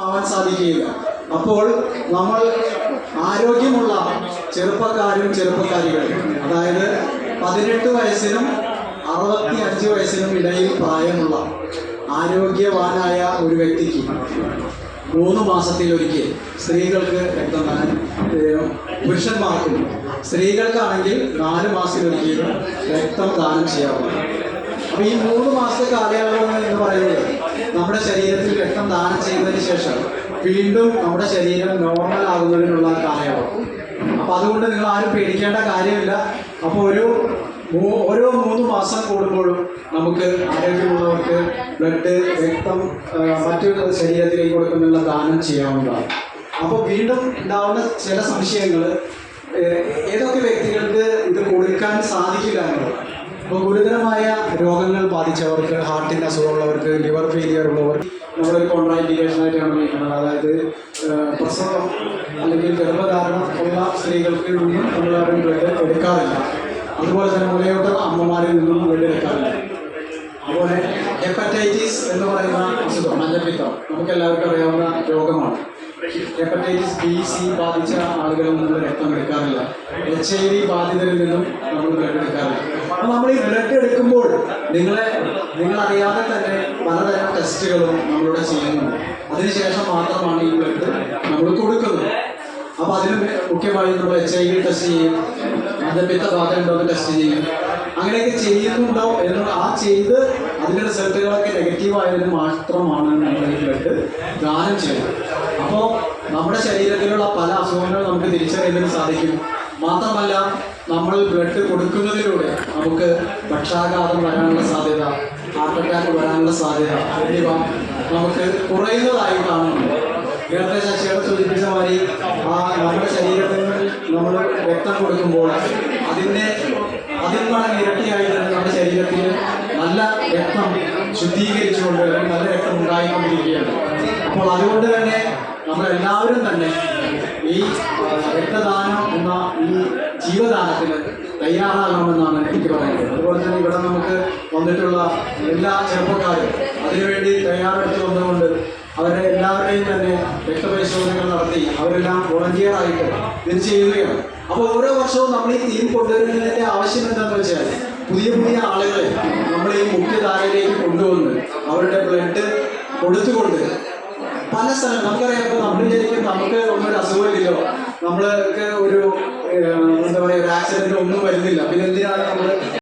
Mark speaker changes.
Speaker 1: ആവാൻ സാധിക്കുകയില്ല. അപ്പോൾ നമ്മൾ ആരോഗ്യമുള്ള ചെറുപ്പക്കാരികളും, അതായത് 18 വയസ്സിനും 65 വയസ്സിനും ഇടയിൽ പ്രായമുള്ള ആരോഗ്യവാനായ ഒരു വ്യക്തിക്ക് 3 മാസത്തിലൊരിക്കൽ സ്ത്രീകൾക്ക് രക്തദാനം, പുരുഷന്മാർക്കും സ്ത്രീകൾക്കാണെങ്കിൽ 4 മാസത്തിലൊരിക്കലും രക്തം ദാനം ചെയ്യാവുന്നതാണ്. അപ്പോൾ ഈ 3 മാസത്തെ കാലയളവ് എന്ന് പറയുന്നത് നമ്മുടെ ശരീരത്തിൽ രക്തം ദാനം ചെയ്തതിന് ശേഷം വീണ്ടും നമ്മുടെ ശരീരം നോർമൽ ആകുന്നതിനുള്ള കാലയളവ്. അപ്പോൾ അതുകൊണ്ട് നിങ്ങൾ ആരും പേടിക്കേണ്ട കാര്യമില്ല. അപ്പോൾ ഓരോ 3 മാസം കൂടുമ്പോഴും നമുക്ക് ആരോഗ്യമുള്ളവർക്ക് രക്തം മറ്റു ശരീരത്തിലേക്ക് കൊടുക്കുന്നുള്ള ദാനം ചെയ്യാവുന്നതാണ്. അപ്പോൾ വീണ്ടും ഉണ്ടാവുന്ന ചില സംശയങ്ങൾ, ഏതൊക്കെ വ്യക്തികൾക്ക് ഇത് കൊടുക്കാൻ സാധിക്കില്ല എന്നുള്ളത്. അപ്പോൾ ഗുരുതരമായ രോഗങ്ങൾ ബാധിച്ചവർക്ക്, ഹാർട്ടിൻ്റെ അസുഖമുള്ളവർക്ക്, ലിവർ ഫെയിലിയർ ഉള്ളവർ നമ്മളൊരു കോൺട്രാ ഇൻഡിക്കേഷനായിട്ടാണ് ഉപയോഗിക്കുന്നത്. അതായത് പ്രസവം അല്ലെങ്കിൽ ഗർഭധാരണം ഉള്ള സ്ത്രീകൾക്ക് നിന്നും നമ്മളാരും ബ്ലഡ് എടുക്കാറില്ല. അതുപോലെ തന്നെ മുലയോട്ട അമ്മമാരിൽ നിന്നും ബ്ലഡ് എടുക്കാറില്ല. അതുപോലെ ഹെപ്പറ്റൈറ്റിസ് എന്ന് പറയുന്ന അസുഖം, മഞ്ഞപ്പിത്തം, നമുക്കെല്ലാവർക്കും അറിയാവുന്ന രോഗമാണ്. ഹെപ്പറ്റൈറ്റിസ് ബി, സി ബാധിച്ച ആളുകളിൽ നിന്നും രക്തം എടുക്കാറില്ല. HIV ബാധിതരിൽ നിന്നും നമ്മൾ ബ്ലഡ് എടുക്കാറില്ല. അപ്പോൾ നമ്മൾ ഈ ബ്ലഡ് എടുക്കുമ്പോൾ നിങ്ങളറിയാതെ തന്നെ പലതരം ടെസ്റ്റുകളും നമ്മളിവിടെ ചെയ്യുന്നുണ്ട്. അതിനുശേഷം മാത്രമാണ് ഈ ബ്ലഡ് നമ്മൾ കൊടുക്കുന്നത്. അപ്പോൾ അതിന് മുഖ്യമായും നമ്മൾ HIV ടെസ്റ്റ് ചെയ്യും, മഞ്ഞപ്പിത്ത ബാധ ഉണ്ടോ എന്ന് ടെസ്റ്റ് ചെയ്യും. അങ്ങനെയൊക്കെ ചെയ്യുന്നുണ്ടോ എന്ന് ചെയ്ത് അതിൻ്റെ റിസൾട്ടുകളൊക്കെ നെഗറ്റീവ് ആയതിന് മാത്രമാണ് നമ്മൾ ഈ ബ്ലഡ് ദാനം ചെയ്യുന്നത്. അപ്പോൾ നമ്മുടെ ശരീരത്തിലുള്ള പല അസുഖങ്ങളും നമുക്ക് തിരിച്ചറിയാൻ സാധിക്കും. മാത്രമല്ല, നമ്മൾ ബ്ലഡ് കൊടുക്കുന്നതിലൂടെ നമുക്ക് പക്ഷാഘാതം വരാനുള്ള സാധ്യത, ഹാർട്ട് അറ്റാക്ക് വരാനുള്ള സാധ്യത എന്നിവ നമുക്ക് കുറയുന്നതായി കാണുന്നുണ്ട്. നേരത്തെ ശശിയോട് സൂചിപ്പിച്ച മാതിരി നമ്മുടെ ശരീരത്തിൽ നമ്മൾ രക്തം കൊടുക്കുമ്പോൾ അതിന്മാണ് ഇരട്ടിയായി തന്നെ നമ്മുടെ ശരീരത്തിൽ നല്ല രക്തം ശുദ്ധീകരിച്ചുകൊണ്ട് നല്ല രക്തം ഉണ്ടായിക്കൊണ്ടിരിക്കുകയാണ്. അപ്പോൾ അതുകൊണ്ട് തന്നെ നമ്മളെല്ലാവരും തന്നെ ഈ രക്തദാനം എന്ന ഈ ജീവദാനത്തിന് തയ്യാറാകണമെന്നാണ് എനിക്ക് പറയുന്നത്. അതുപോലെ തന്നെ ഇവിടെ നമുക്ക് വന്നിട്ടുള്ള എല്ലാ ചെറുപ്പക്കാരും അതിനുവേണ്ടി തയ്യാറെടുത്ത് വന്നുകൊണ്ട് അവരെ എല്ലാവരെയും തന്നെ രക്തപരിശോധനകൾ നടത്തി അവരെല്ലാം വോളണ്ടിയറായിട്ട് ഇത് ചെയ്യുകയാണ്. അപ്പോൾ ഓരോ വർഷവും നമ്മൾ ഈ തീം കൊണ്ടുവരുന്നതിൻ്റെ ആവശ്യം എന്താണെന്ന് വെച്ചാൽ, പുതിയ ആളുകളെ നമ്മൾ ഈ മുഖ്യധാരയിലേക്ക് കൊണ്ടുവന്ന് അവരുടെ ബ്ലഡ് കൊടുത്തുകൊണ്ട് പല സ്ഥലം നമുക്കറിയാം. ഇപ്പോൾ നമ്മൾ വിചാരിക്കും നമുക്ക് ഒന്നൊരു അസുഖമില്ലല്ലോ, നമ്മൾക്ക്